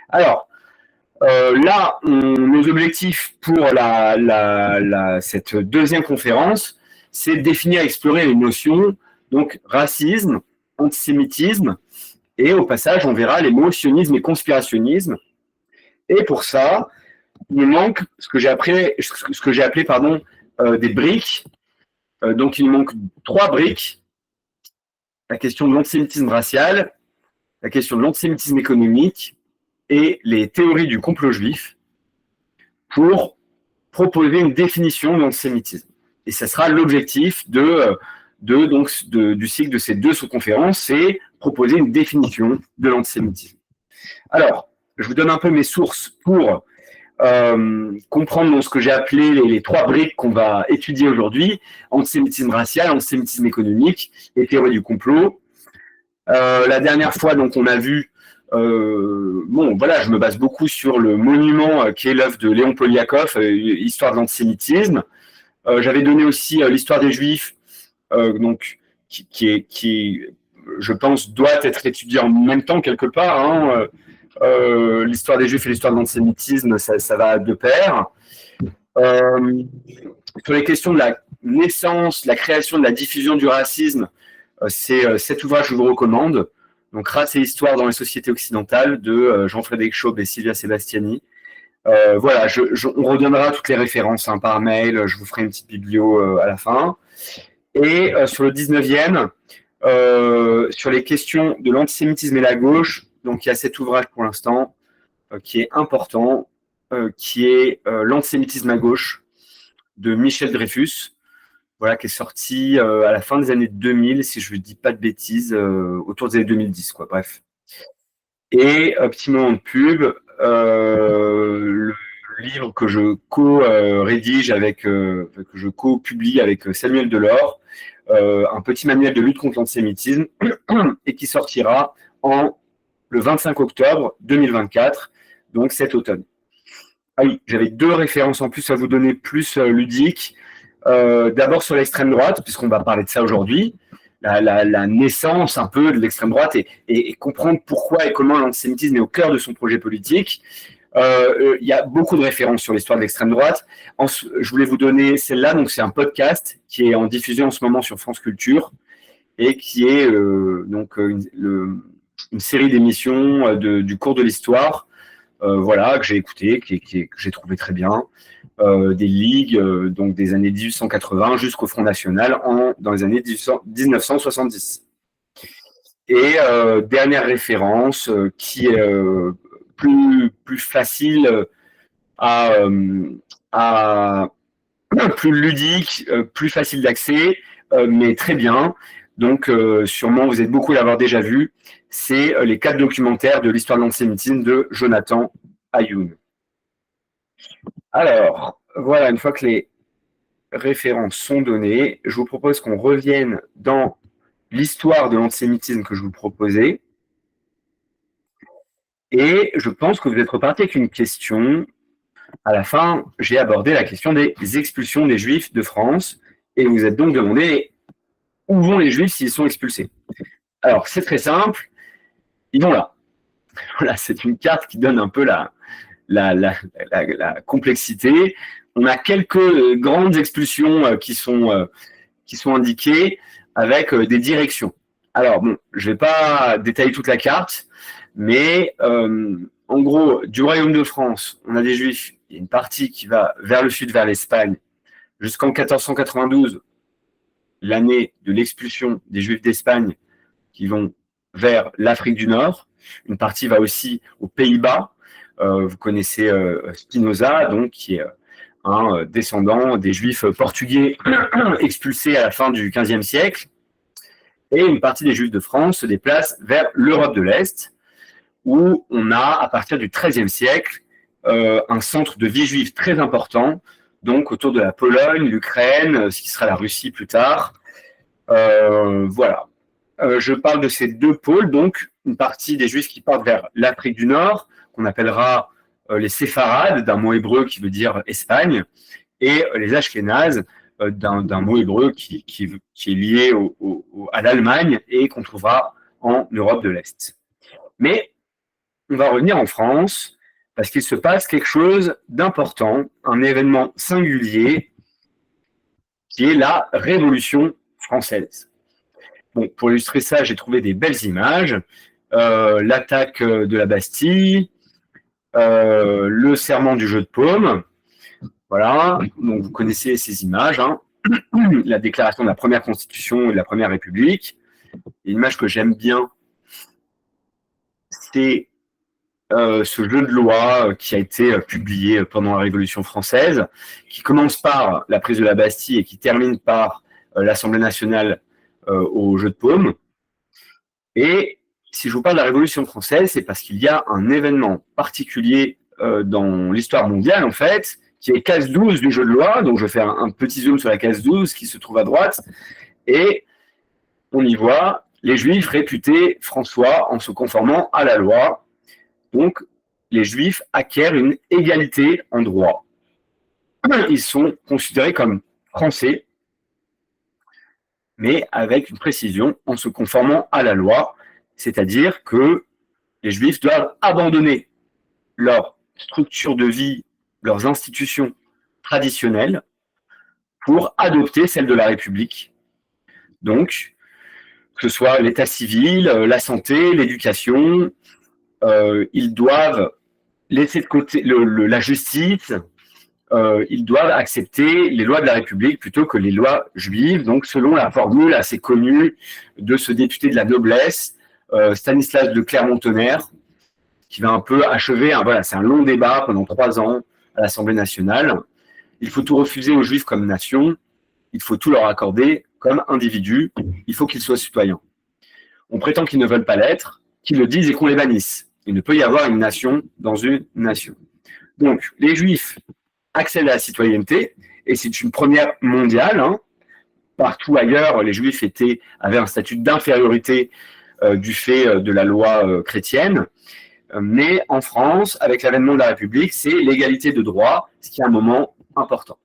Alors, là, nos objectifs pour cette deuxième conférence, c'est de définir et explorer les notions, donc racisme, antisémitisme, et au passage, on verra les mots sionisme et conspirationnisme. Et pour ça, il nous manque ce que j'ai appelé, des briques. Donc, il nous manque 3 briques. La question de l'antisémitisme racial, la question de l'antisémitisme économique et les théories du complot juif pour proposer une définition de l'antisémitisme. Et ça sera l'objectif du cycle de ces 2 sous-conférences, c'est proposer une définition de l'antisémitisme. Alors, je vous donne un peu mes sources pour comprendre ce que j'ai appelé les 3 briques qu'on va étudier aujourd'hui: antisémitisme racial, antisémitisme économique et théorie du complot. La dernière fois, donc, on a vu, je me base beaucoup sur le monument qui est l'œuvre de Léon Poliakov, Histoire de l'antisémitisme. J'avais donné aussi l'histoire des Juifs, qui, je pense, doit être étudiée en même temps quelque part. L'histoire des Juifs et l'histoire de l'antisémitisme, ça va de pair. Sur les questions de la naissance, la création, de la diffusion du racisme, c'est cet ouvrage que je vous recommande. Donc, Race et histoire dans les sociétés occidentales de Jean-Frédéric Chaube et Silvia Sebastiani. On reviendra toutes les références par mail. Je vous ferai une petite biblio à la fin. Et sur le 19e, sur les questions de l'antisémitisme et la gauche, donc il y a cet ouvrage pour l'instant qui est important, qui est L'antisémitisme à gauche de Michel Dreyfus, qui est sorti à la fin des années 2000, si je ne dis pas de bêtises, autour des années 2010, bref. Et petit moment de pub, le livre que je co-rédige que je co-publie avec Samuel Delors, un petit manuel de lutte contre l'antisémitisme, et qui sortira le 25 octobre 2024, donc cet automne. Ah oui, j'avais 2 références en plus à vous donner, plus ludiques. D'abord sur l'extrême droite, puisqu'on va parler de ça aujourd'hui, la naissance un peu de l'extrême droite et comprendre pourquoi et comment l'antisémitisme est au cœur de son projet politique. Il y a beaucoup de références sur l'histoire de l'extrême droite. Je voulais vous donner celle-là, donc c'est un podcast qui est en diffusion en ce moment sur France Culture et qui est une série d'émissions du cours de l'histoire, que j'ai écouté, que j'ai trouvé très bien, des ligues, donc des années 1880 jusqu'au Front National dans les années 1970. Et dernière référence qui est plus facile plus ludique, plus facile d'accès, mais très bien. Donc, sûrement, vous êtes beaucoup à l'avoir déjà vu. C'est les 4 documentaires de l'histoire de l'antisémitisme de Jonathan Ayoun. Alors, voilà, une fois que les références sont données, je vous propose qu'on revienne dans l'histoire de l'antisémitisme que je vous proposais. Et je pense que vous êtes reparti avec une question. À la fin, j'ai abordé la question des expulsions des Juifs de France. Et vous êtes donc demandé où vont les Juifs s'ils sont expulsés. Alors, c'est très simple. Ils vont là. Voilà, c'est une carte qui donne un peu la complexité. On a quelques grandes expulsions qui sont indiquées avec des directions. Alors, je ne vais pas détailler toute la carte, mais en gros, du Royaume de France, on a des Juifs, il y a une partie qui va vers le sud, vers l'Espagne, jusqu'en 1492, l'année de l'expulsion des Juifs d'Espagne, qui vont vers l'Afrique du Nord. Une partie va aussi aux Pays-Bas. Vous connaissez Spinoza, donc, qui est un descendant des Juifs portugais expulsés à la fin du XVe siècle. Et une partie des Juifs de France se déplace vers l'Europe de l'Est, où on a, à partir du XIIIe siècle, un centre de vie juive très important, donc autour de la Pologne, l'Ukraine, ce qui sera la Russie plus tard. Je parle de ces 2 pôles, donc une partie des Juifs qui partent vers l'Afrique du Nord, qu'on appellera les séfarades, d'un mot hébreu qui veut dire Espagne, et les ashkénazes, d'un mot hébreu qui est lié à l'Allemagne et qu'on trouvera en Europe de l'Est. Mais on va revenir en France parce qu'il se passe quelque chose d'important, un événement singulier qui est la Révolution française. Bon, pour illustrer ça, j'ai trouvé des belles images. L'attaque de la Bastille, le serment du jeu de paume. Voilà, donc vous connaissez ces images, hein. La déclaration de la première Constitution et de la première République. Une image que j'aime bien, c'est ce jeu de loi qui a été publié pendant la Révolution française, qui commence par la prise de la Bastille et qui termine par l'Assemblée nationale au jeu de paume. Et si je vous parle de la Révolution française, c'est parce qu'il y a un événement particulier dans l'histoire mondiale, en fait, qui est case 12 du jeu de loi. Donc, je fais un petit zoom sur la case 12 qui se trouve à droite. Et on y voit les Juifs réputés François en se conformant à la loi. Donc, les Juifs acquièrent une égalité en droit. Ils sont considérés comme Français, mais avec une précision, en se conformant à la loi, c'est-à-dire que les Juifs doivent abandonner leur structure de vie, leurs institutions traditionnelles, pour adopter celle de la République. Donc, que ce soit l'état civil, la santé, l'éducation, ils doivent laisser de côté la justice, ils doivent accepter les lois de la République plutôt que les lois juives, donc selon la formule assez connue de ce député de la noblesse, Stanislas de Clermont-Tonnerre, qui va un peu achever, voilà, c'est un long débat pendant 3 ans à l'Assemblée nationale. Il faut tout refuser aux Juifs comme nation, il faut tout leur accorder comme individus, il faut qu'ils soient citoyens. On prétend qu'ils ne veulent pas l'être, qu'ils le disent et qu'on les bannisse. Il ne peut y avoir une nation dans une nation. Donc, les Juifs accèdent à la citoyenneté, et c'est une première mondiale. Hein. Partout ailleurs, les Juifs avaient un statut d'infériorité du fait de la loi chrétienne. Mais en France, avec l'avènement de la République, c'est l'égalité de droit, ce qui est un moment important.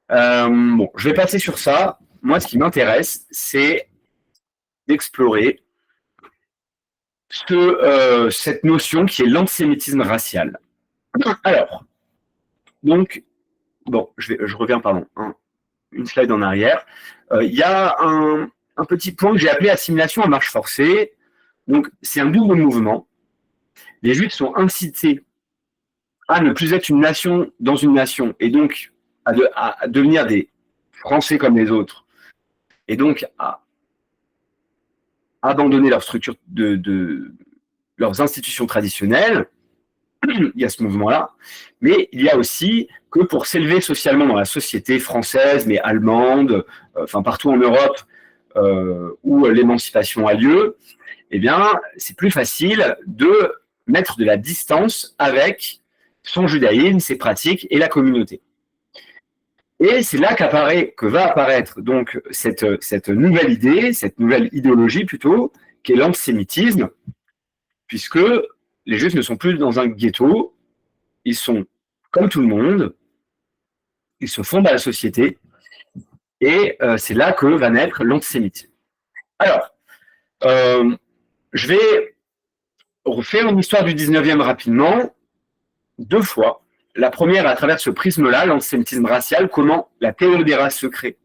Bon, je vais passer sur ça. Moi, ce qui m'intéresse, c'est d'explorer cette notion qui est l'antisémitisme racial. Alors, donc, bon, je reviens, pardon, une slide en arrière. Il y a un petit point que j'ai appelé assimilation à marche forcée. Donc, c'est un double mouvement. Les Juifs sont incités à ne plus être une nation dans une nation, et donc à devenir des Français comme les autres, et donc à abandonner leur structure leurs institutions traditionnelles. Il y a ce mouvement-là, mais il y a aussi que pour s'élever socialement dans la société française, mais allemande, enfin partout en Europe où l'émancipation a lieu, eh bien, c'est plus facile de mettre de la distance avec son judaïsme, ses pratiques et la communauté. Et c'est là que va apparaître donc cette nouvelle idée, cette nouvelle idéologie plutôt, qui est l'antisémitisme, puisque les Juifs ne sont plus dans un ghetto, ils sont comme tout le monde, ils se fondent à la société, et c'est là que va naître l'antisémitisme. Alors, je vais refaire une histoire du 19e rapidement, 2 fois. La première, à travers ce prisme-là, l'antisémitisme racial, comment la théorie des races se crée,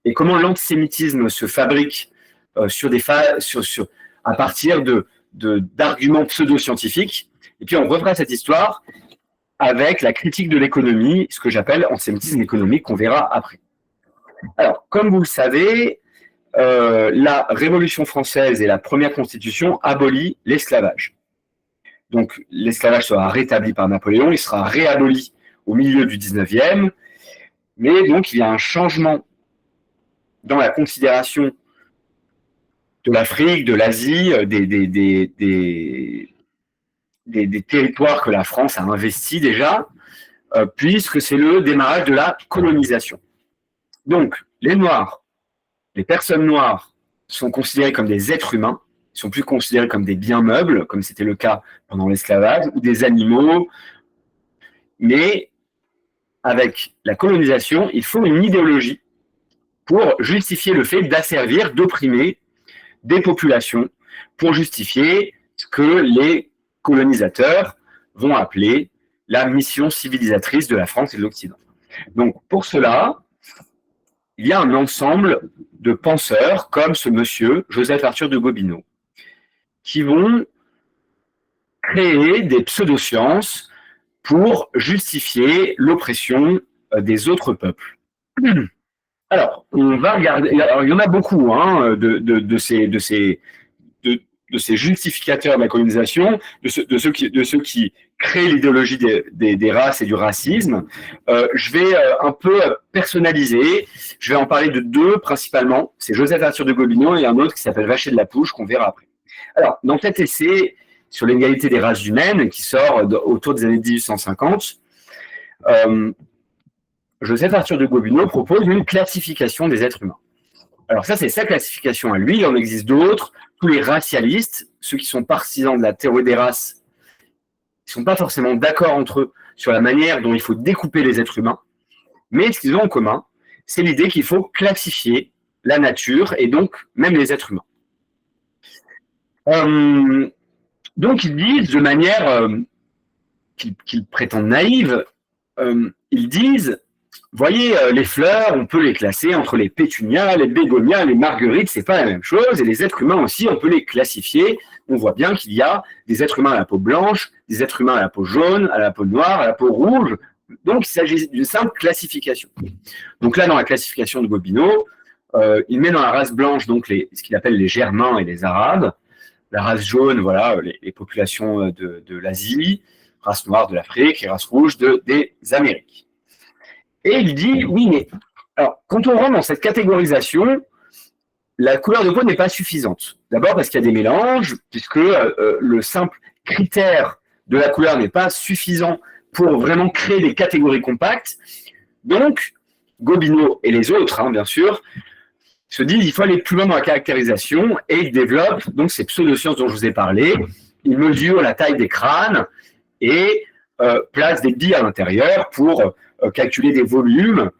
et comment l'antisémitisme se fabrique à partir d'arguments pseudo-scientifiques. Et puis on refera cette histoire avec la critique de l'économie, ce que j'appelle antisémitisme économique, qu'on verra après. Alors, comme vous le savez, la Révolution française et la première Constitution abolissent l'esclavage. Donc, l'esclavage sera rétabli par Napoléon, il sera réaboli au milieu du 19e, mais donc il y a un changement dans la considération de l'Afrique, de l'Asie, des territoires que la France a investis déjà, puisque c'est le démarrage de la colonisation. Donc, les Noirs, les personnes noires sont considérées comme des êtres humains, ils ne sont plus considérés comme des biens meubles, comme c'était le cas pendant l'esclavage, ou des animaux. Mais avec la colonisation, il faut une idéologie pour justifier le fait d'asservir, d'opprimer des populations, pour justifier ce que les colonisateurs vont appeler la mission civilisatrice de la France et de l'Occident. Donc, pour cela, il y a un ensemble de penseurs, comme ce monsieur, Joseph Arthur de Gobineau, qui vont créer des pseudosciences pour justifier l'oppression des autres peuples. Alors, on va regarder. Alors, il y en a beaucoup de ces justificateurs de la colonisation, de ceux qui créent l'idéologie des races et du racisme. Je vais un peu personnaliser. Je vais en parler de deux principalement. C'est Joseph Arthur de Gobineau et un autre qui s'appelle Vacher de la Pouche, qu'on verra après. Alors, dans cet essai sur l'égalité des races humaines, qui sort autour des années 1850, Joseph Arthur de Gobineau propose une classification des êtres humains. Alors ça, c'est sa classification à lui, il en existe d'autres. Tous les racialistes, ceux qui sont partisans de la théorie des races, ils ne sont pas forcément d'accord entre eux sur la manière dont il faut découper les êtres humains, mais ce qu'ils ont en commun, c'est l'idée qu'il faut classifier la nature et donc même les êtres humains. Donc ils disent de manière qu'ils prétendent naïve, ils disent, voyez, les fleurs, on peut les classer entre les pétunias, les bégonias, les marguerites, c'est pas la même chose, et les êtres humains aussi, on peut les classifier. On voit bien qu'il y a des êtres humains à la peau blanche, des êtres humains à la peau jaune, à la peau noire, à la peau rouge. Donc il s'agit d'une simple classification. Donc là, dans la classification de Gobineau, il met dans la race blanche donc ce qu'il appelle les Germains et les Arabes, la race jaune, voilà, les populations de l'Asie, race noire de l'Afrique et race rouge des Amériques. Et il dit, oui, mais alors, quand on rentre dans cette catégorisation, la couleur de peau n'est pas suffisante. D'abord parce qu'il y a des mélanges, puisque le simple critère de la couleur n'est pas suffisant pour vraiment créer des catégories compactes. Donc, Gobineau et les autres, bien sûr, se disent qu'il faut aller plus loin dans la caractérisation et ils développent donc ces pseudosciences dont je vous ai parlé. Ils mesurent la taille des crânes et placent des billes à l'intérieur pour calculer des volumes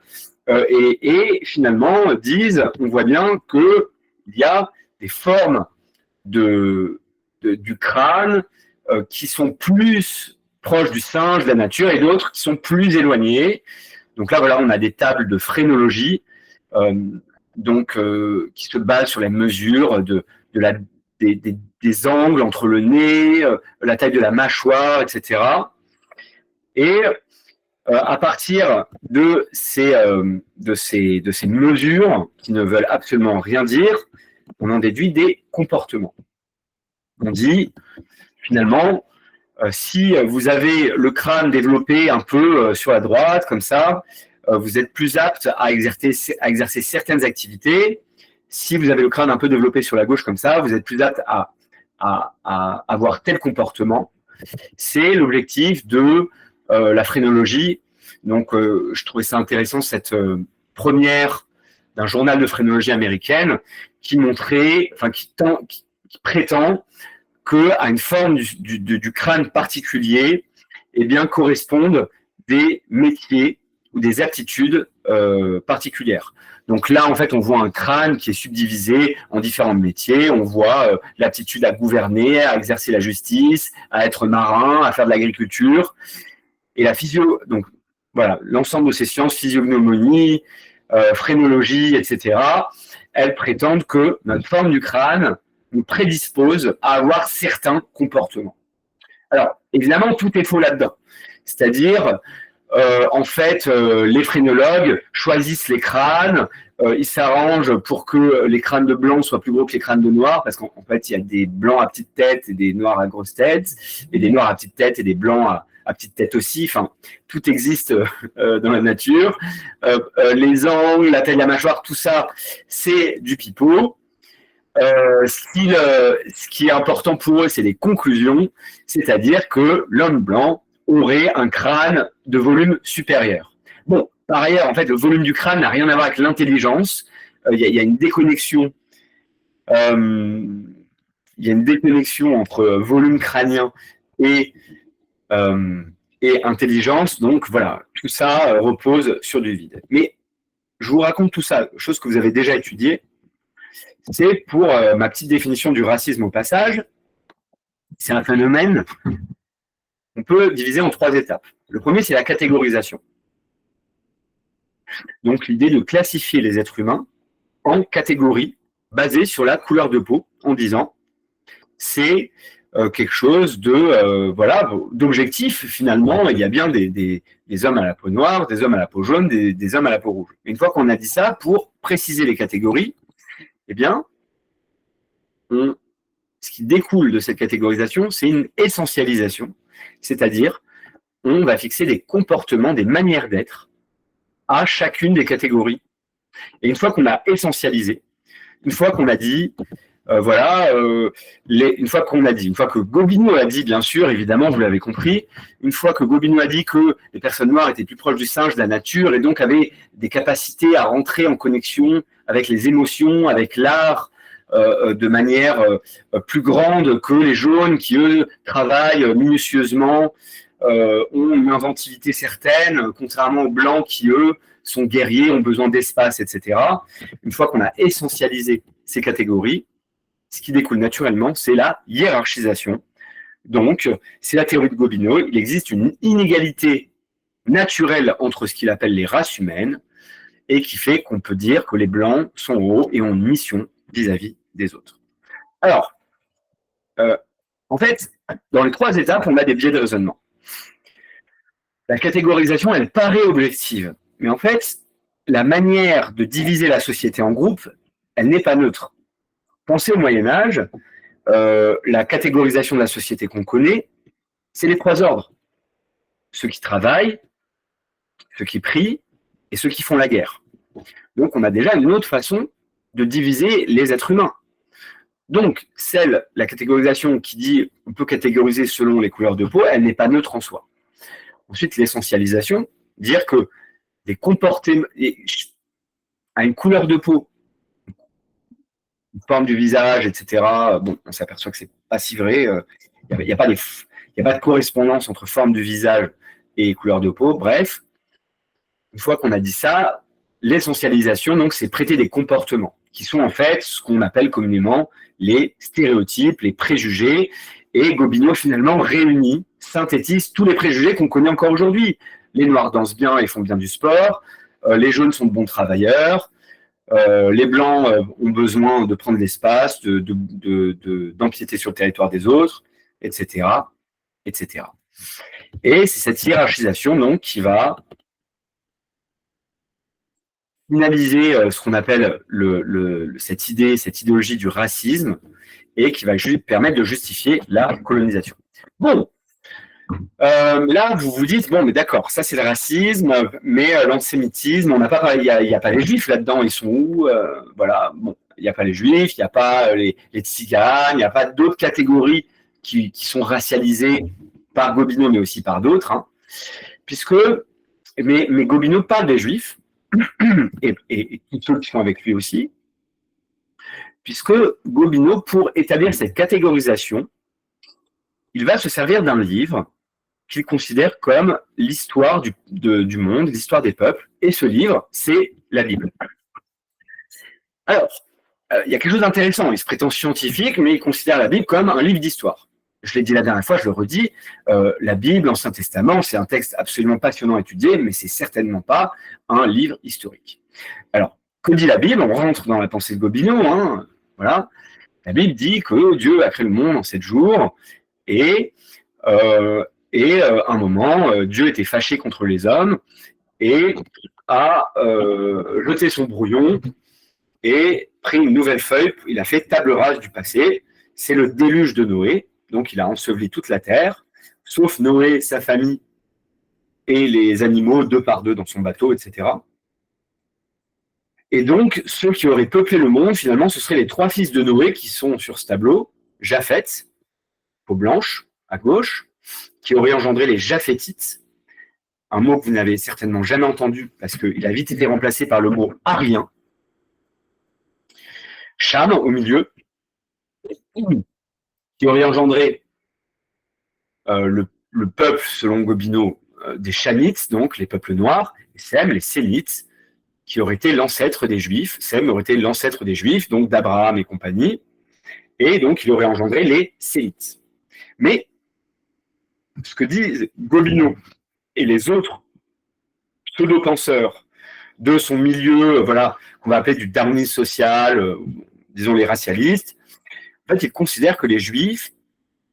et finalement disent, on voit bien qu'il y a des formes du crâne qui sont plus proches du singe, de la nature, et d'autres qui sont plus éloignées. Donc là, voilà, on a des tables de phrénologie qui se basent sur les mesures des angles entre le nez, la taille de la mâchoire, etc. Et à partir de ces mesures qui ne veulent absolument rien dire, on en déduit des comportements. On dit, finalement, si vous avez le crâne développé un peu sur la droite, comme ça, vous êtes plus apte à exercer certaines activités. Si vous avez le crâne un peu développé sur la gauche, comme ça, vous êtes plus apte à avoir tel comportement. C'est l'objectif de la phrénologie. Donc, je trouvais ça intéressant, cette première d'un journal de phrénologie américaine qui prétend qu'à une forme du crâne particulier, eh bien, correspondent des métiers ou des aptitudes particulières. Donc là, en fait, on voit un crâne qui est subdivisé en différents métiers. On voit l'aptitude à gouverner, à exercer la justice, à être marin, à faire de l'agriculture. Et donc voilà, l'ensemble de ces sciences, physiognomonie, phrénologie, etc., elles prétendent que notre forme du crâne nous prédispose à avoir certains comportements. Alors, évidemment, tout est faux là-dedans. C'est-à-dire, en fait, les phrénologues choisissent les crânes, ils s'arrangent pour que les crânes de blanc soient plus gros que les crânes de noirs, parce qu'en fait, il y a des blancs à petite tête et des noirs à grosse tête, et des noirs à petite tête et des blancs à petite tête aussi. Enfin, tout existe dans la nature. Les angles, la taille de la mâchoire, tout ça, c'est du pipeau. Ce qui est important pour eux, c'est les conclusions, c'est-à-dire que l'homme blanc aurait un crâne de volume supérieur. Bon, par ailleurs, en fait, le volume du crâne n'a rien à voir avec l'intelligence. Il y a une déconnexion. Il y a une déconnexion entre volume crânien et intelligence. Donc voilà, tout ça repose sur du vide. Mais je vous raconte tout ça, chose que vous avez déjà étudiée. C'est pour ma petite définition du racisme au passage. c'est un phénomène qu'on peut diviser en 3 étapes. Le premier, c'est la catégorisation. Donc, l'idée de classifier les êtres humains en catégories basées sur la couleur de peau, en disant c'est quelque chose d'objectif. Finalement, il y a bien des hommes à la peau noire, des hommes à la peau jaune, des hommes à la peau rouge. Et une fois qu'on a dit ça, pour préciser les catégories, eh bien, ce qui découle de cette catégorisation, c'est une essentialisation, c'est-à-dire on va fixer des comportements, des manières d'être à chacune des catégories. Et une fois qu'on a essentialisé, une fois qu'on a dit, une fois que Gobineau a dit, bien sûr, évidemment, vous l'avez compris, une fois que Gobineau a dit que les personnes noires étaient plus proches du singe, de la nature, et donc avaient des capacités à rentrer en connexion avec les émotions, avec l'art, de manière plus grande que les jaunes qui, eux, travaillent minutieusement, ont une inventivité certaine, contrairement aux blancs qui, eux, sont guerriers, ont besoin d'espace, etc. Une fois qu'on a essentialisé ces catégories, ce qui découle naturellement, c'est la hiérarchisation. Donc, c'est la théorie de Gobineau. Il existe une inégalité naturelle entre ce qu'il appelle les races humaines et qui fait qu'on peut dire que les blancs sont hauts et ont une mission vis-à-vis des autres. Alors, en fait, dans les 3 étapes, on a des biais de raisonnement. La catégorisation, elle paraît objective, mais en fait, la manière de diviser la société en groupes, elle n'est pas neutre. Pensez au Moyen-Âge, la catégorisation de la société qu'on connaît, c'est les 3 ordres. Ceux qui travaillent, ceux qui prient et ceux qui font la guerre. Donc, on a déjà une autre façon de diviser les êtres humains. Donc, la catégorisation qui dit on peut catégoriser selon les couleurs de peau, elle n'est pas neutre en soi. Ensuite, l'essentialisation, dire que des comportements à une couleur de peau, une forme du visage, etc., bon, on s'aperçoit que c'est pas si vrai. Il n'y a pas de correspondance entre forme du visage et couleur de peau. Bref, une fois qu'on a dit ça, l'essentialisation, donc, c'est prêter des comportements qui sont en fait ce qu'on appelle communément les stéréotypes, les préjugés. Et Gobineau, finalement, réunit, synthétise tous les préjugés qu'on connaît encore aujourd'hui. Les noirs dansent bien et font bien du sport, les jaunes sont de bons travailleurs, les blancs ont besoin de prendre l'espace, d'empiéter sur le territoire des autres, etc., etc. Et c'est cette hiérarchisation donc qui va finaliser ce qu'on appelle cette idéologie du racisme et qui va permettre de justifier la colonisation. Bon, là vous vous dites, bon mais d'accord, ça c'est le racisme, mais l'antisémitisme, on n'a pas, il y a pas les juifs là-dedans, ils sont où voilà, bon, il n'y a pas les juifs, il n'y a pas les tziganes, il n'y a pas d'autres catégories qui sont racialisées par Gobineau, mais aussi par d'autres, hein, mais Gobineau parle des juifs, et tous ceux qui sont avec lui aussi, puisque Gobineau, pour établir cette catégorisation, il va se servir d'un livre qu'il considère comme l'histoire du monde, l'histoire des peuples, et ce livre, c'est la Bible. Alors, il y a quelque chose d'intéressant, il se prétend scientifique, mais il considère la Bible comme un livre d'histoire. Je l'ai dit la dernière fois, je le redis, la Bible, l'Ancien Testament, c'est un texte absolument passionnant à étudier, mais c'est certainement pas un livre historique. Alors, que dit la Bible? On rentre dans la pensée de Gobineau, hein, voilà. La Bible dit que Dieu a créé le monde en 7 jours, et un moment, Dieu était fâché contre les hommes, et a jeté son brouillon, et pris une nouvelle feuille, il a fait table rase du passé, c'est le déluge de Noé. Donc, il a enseveli toute la terre, sauf Noé, sa famille et les animaux 2 par 2 dans son bateau, etc. Et donc, ceux qui auraient peuplé le monde, finalement, ce seraient les 3 fils de Noé qui sont sur ce tableau. Japheth, peau blanche, à gauche, qui aurait engendré les Japhétites, un mot que vous n'avez certainement jamais entendu parce qu'il a vite été remplacé par le mot arien. Cham, au milieu, qui aurait engendré le peuple, selon Gobineau, des Chamites, donc les peuples noirs, et Sem, les Sélites, qui auraient été l'ancêtre des Juifs. Sem aurait été l'ancêtre des Juifs, donc d'Abraham et compagnie, et donc il aurait engendré les Sélites. Mais ce que disent Gobineau et les autres pseudo-penseurs de son milieu, voilà, qu'on va appeler du darwinisme social, disons les racialistes, en fait, ils considèrent que les Juifs,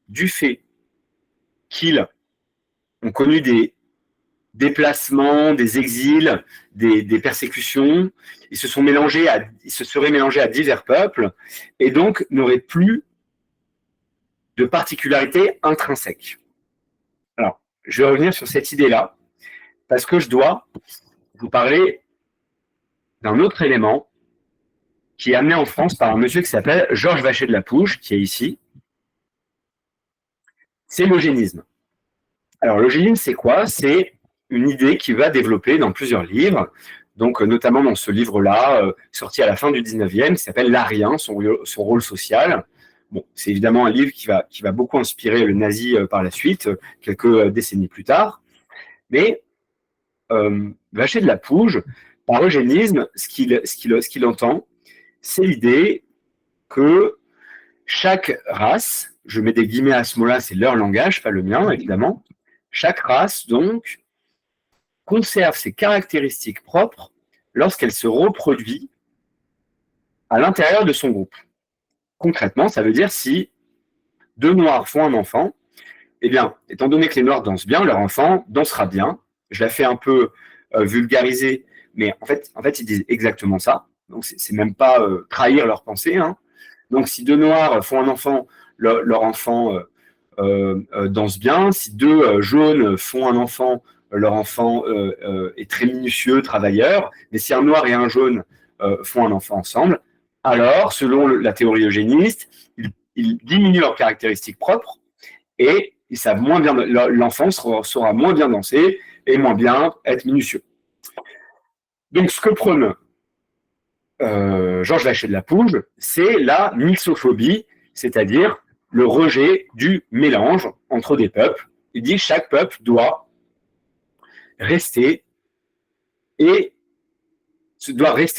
du fait qu'ils ont connu des déplacements, des exils, des persécutions, ils se seraient mélangés à divers peuples, et donc n'auraient plus de particularités intrinsèques. Alors, je vais revenir sur cette idée-là, parce que je dois vous parler d'un autre élément qui est amené en France par un monsieur qui s'appelle Georges Vacher de la Pouge, qui est ici. C'est l'eugénisme. Alors, l'eugénisme, c'est quoi? C'est une idée qui va développer dans plusieurs livres, donc notamment dans ce livre-là, sorti à la fin du 19e, qui s'appelle L'Arien, son rôle social. Bon, c'est évidemment un livre qui va beaucoup inspirer le nazi par la suite, quelques décennies plus tard. Mais Vacher de la Pouge, par eugénisme, ce qu'il entend, c'est l'idée que chaque race, je mets des guillemets à ce mot-là, c'est leur langage, pas le mien, évidemment, chaque race, donc, conserve ses caractéristiques propres lorsqu'elle se reproduit à l'intérieur de son groupe. Concrètement, ça veut dire si deux Noirs font un enfant, eh bien, étant donné que les Noirs dansent bien, leur enfant dansera bien. Je la fais un peu vulgariser, mais en fait, ils disent exactement ça. Donc, c'est même pas trahir leur pensée. Hein. Donc, si deux Noirs font un enfant, leur enfant danse bien. Si deux jaunes font un enfant, leur enfant est très minutieux, travailleur. Mais si un Noir et un jaune font un enfant ensemble, alors, selon la théorie eugéniste, ils diminuent leurs caractéristiques propres et ils savent moins bien, l'enfant saura moins bien danser et moins bien être minutieux. Donc, ce que prône Georges Vacher de la Pouge, c'est la mixophobie, c'est-à-dire le rejet du mélange entre des peuples. Il dit que chaque peuple doit rester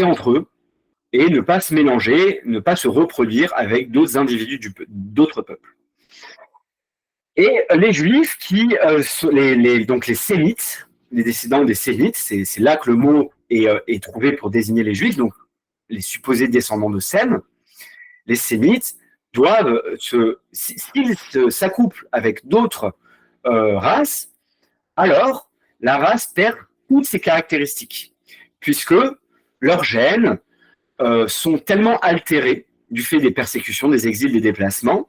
entre eux et ne pas se mélanger, ne pas se reproduire avec d'autres individus d'autres peuples. Et les Juifs donc les Sémites, les descendants des Sémites, c'est là que le mot est trouvé pour désigner les Juifs, donc les supposés descendants de Sem, les Sémites doivent, s'ils s'accouplent avec d'autres races, alors la race perd toutes ses caractéristiques, puisque leurs gènes sont tellement altérés du fait des persécutions, des exils, des déplacements,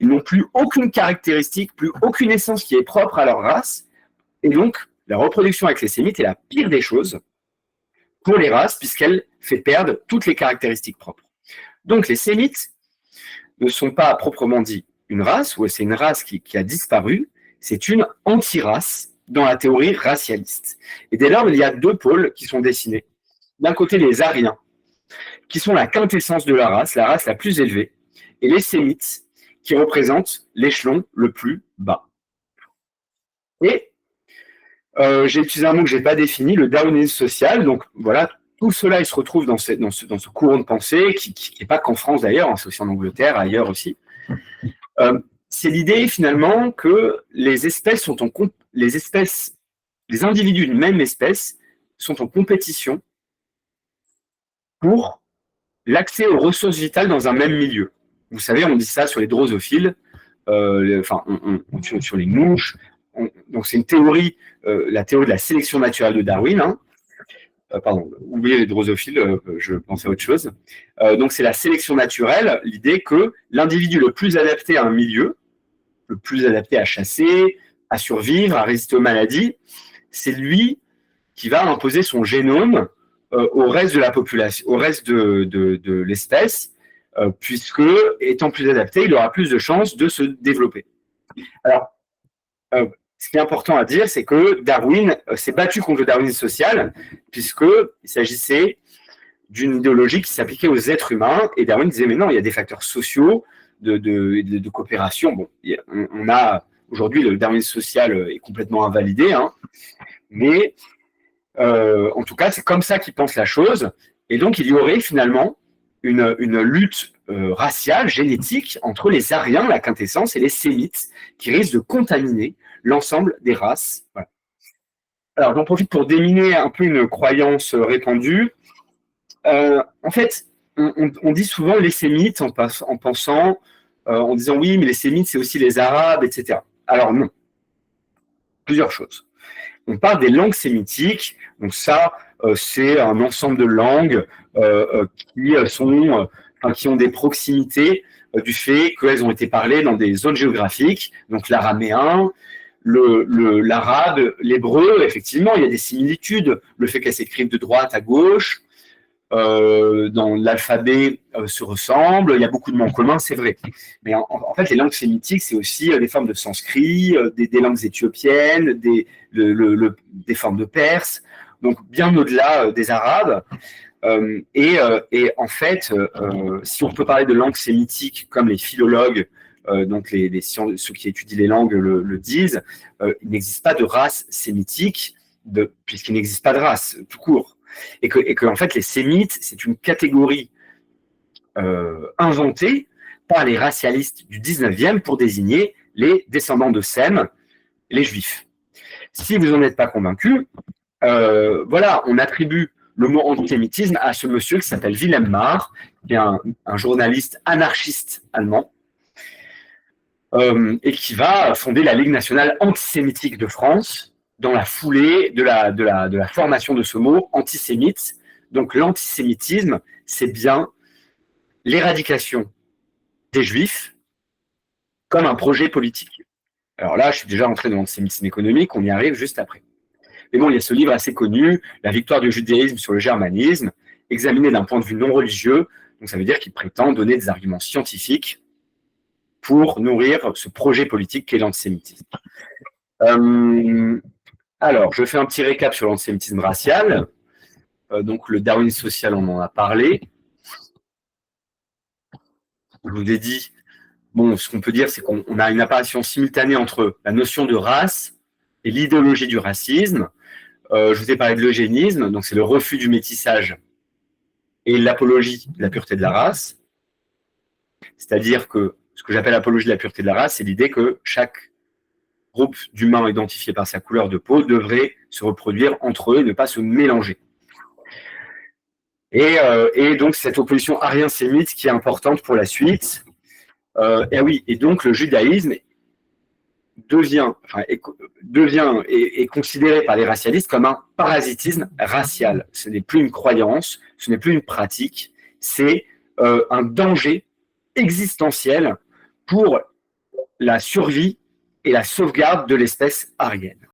ils n'ont plus aucune caractéristique, plus aucune essence qui est propre à leur race, et donc la reproduction avec les Sémites est la pire des choses pour les races, puisqu'elle fait perdre toutes les caractéristiques propres. Donc les Sémites ne sont pas proprement dit une race, ou c'est une race qui a disparu, c'est une anti-race dans la théorie racialiste. Et dès lors, il y a deux pôles qui sont dessinés. D'un côté, les Ariens, qui sont la quintessence de la race la plus élevée, et les Sémites, qui représentent l'échelon le plus bas. Et j'ai utilisé un mot que je n'ai pas défini, le darwinisme social. Donc voilà, tout cela, il se retrouve dans ce courant de pensée, qui n'est pas qu'en France d'ailleurs, hein, c'est aussi en Angleterre, ailleurs aussi. C'est l'idée finalement que les individus d'une même espèce sont en compétition pour l'accès aux ressources vitales dans un même milieu. Vous savez, on dit ça sur les drosophiles, sur les mouches. Donc c'est une théorie, la théorie de la sélection naturelle de Darwin. Hein. Pardon, oubliez les drosophiles, je pensais à autre chose. Donc c'est la sélection naturelle, l'idée que l'individu le plus adapté à un milieu, le plus adapté à chasser, à survivre, à résister aux maladies, c'est lui qui va imposer son génome au reste de la population, au reste de l'espèce, puisque, étant plus adapté, il aura plus de chances de se développer. Alors, ce qui est important à dire, c'est que Darwin s'est battu contre le darwinisme social, puisqu'il s'agissait d'une idéologie qui s'appliquait aux êtres humains, et Darwin disait, mais non, il y a des facteurs sociaux, de coopération. Bon, on a, aujourd'hui, le darwinisme social est complètement invalidé, hein, mais en tout cas, c'est comme ça qu'il pense la chose, et donc il y aurait finalement une lutte raciale, génétique, entre les Aryens, la quintessence, et les Sémites, qui risquent de contaminer l'ensemble des races. Voilà. Alors, j'en profite pour déminer un peu une croyance répandue. En fait, on dit souvent les Sémites en pensant, en disant oui, mais les Sémites, c'est aussi les Arabes, etc. Alors non, plusieurs choses. On parle des langues sémitiques, donc ça, c'est un ensemble de langues qui ont des proximités du fait qu'elles ont été parlées dans des zones géographiques, donc l'araméen, l'arabe, l'hébreu, effectivement, il y a des similitudes, le fait qu'elles s'écrivent de droite à gauche, dans l'alphabet se ressemblent, il y a beaucoup de mots en commun, c'est vrai. Mais en fait, les langues sémitiques, c'est aussi des formes de sanskrit, des langues éthiopiennes, des formes de perse, donc bien au-delà des arabes. Et en fait, si on peut parler de langues sémitiques comme les philologues, donc ceux qui étudient les langues le disent, il n'existe pas de race sémitique, puisqu'il n'existe pas de race, tout court. Et que en fait, les sémites, c'est une catégorie inventée par les racialistes du 19e pour désigner les descendants de Sem, les juifs. Si vous n'en êtes pas convaincu, voilà, on attribue le mot antisémitisme à ce monsieur qui s'appelle Wilhelm Marr, qui est un journaliste anarchiste allemand, et qui va fonder la Ligue nationale antisémitique de France, dans la foulée de la formation de ce mot antisémite. Donc l'antisémitisme, c'est bien l'éradication des juifs comme un projet politique. Alors là, je suis déjà entré dans l'antisémitisme économique, on y arrive juste après. Mais bon, il y a ce livre assez connu, La victoire du judaïsme sur le germanisme, examiné d'un point de vue non religieux, donc ça veut dire qu'il prétend donner des arguments scientifiques pour nourrir ce projet politique qu'est l'antisémitisme. Alors, je fais un petit récap sur l'antisémitisme racial. Donc, le darwinisme social, on en a parlé. Je vous ai dit, bon, ce qu'on peut dire, c'est qu'on a une apparition simultanée entre la notion de race et l'idéologie du racisme. Je vous ai parlé de l'eugénisme, donc c'est le refus du métissage et l'apologie de la pureté de la race. C'est-à-dire que ce que j'appelle l'apologie de la pureté de la race, c'est l'idée que chaque groupe d'humains identifiés par sa couleur de peau devrait se reproduire entre eux et ne pas se mélanger. Et donc, cette opposition arien-sémite qui est importante pour la suite. Et oui, et donc le judaïsme est considéré par les racialistes comme un parasitisme racial. Ce n'est plus une croyance, ce n'est plus une pratique, c'est un danger existentiel pour la survie et la sauvegarde de l'espèce aryenne.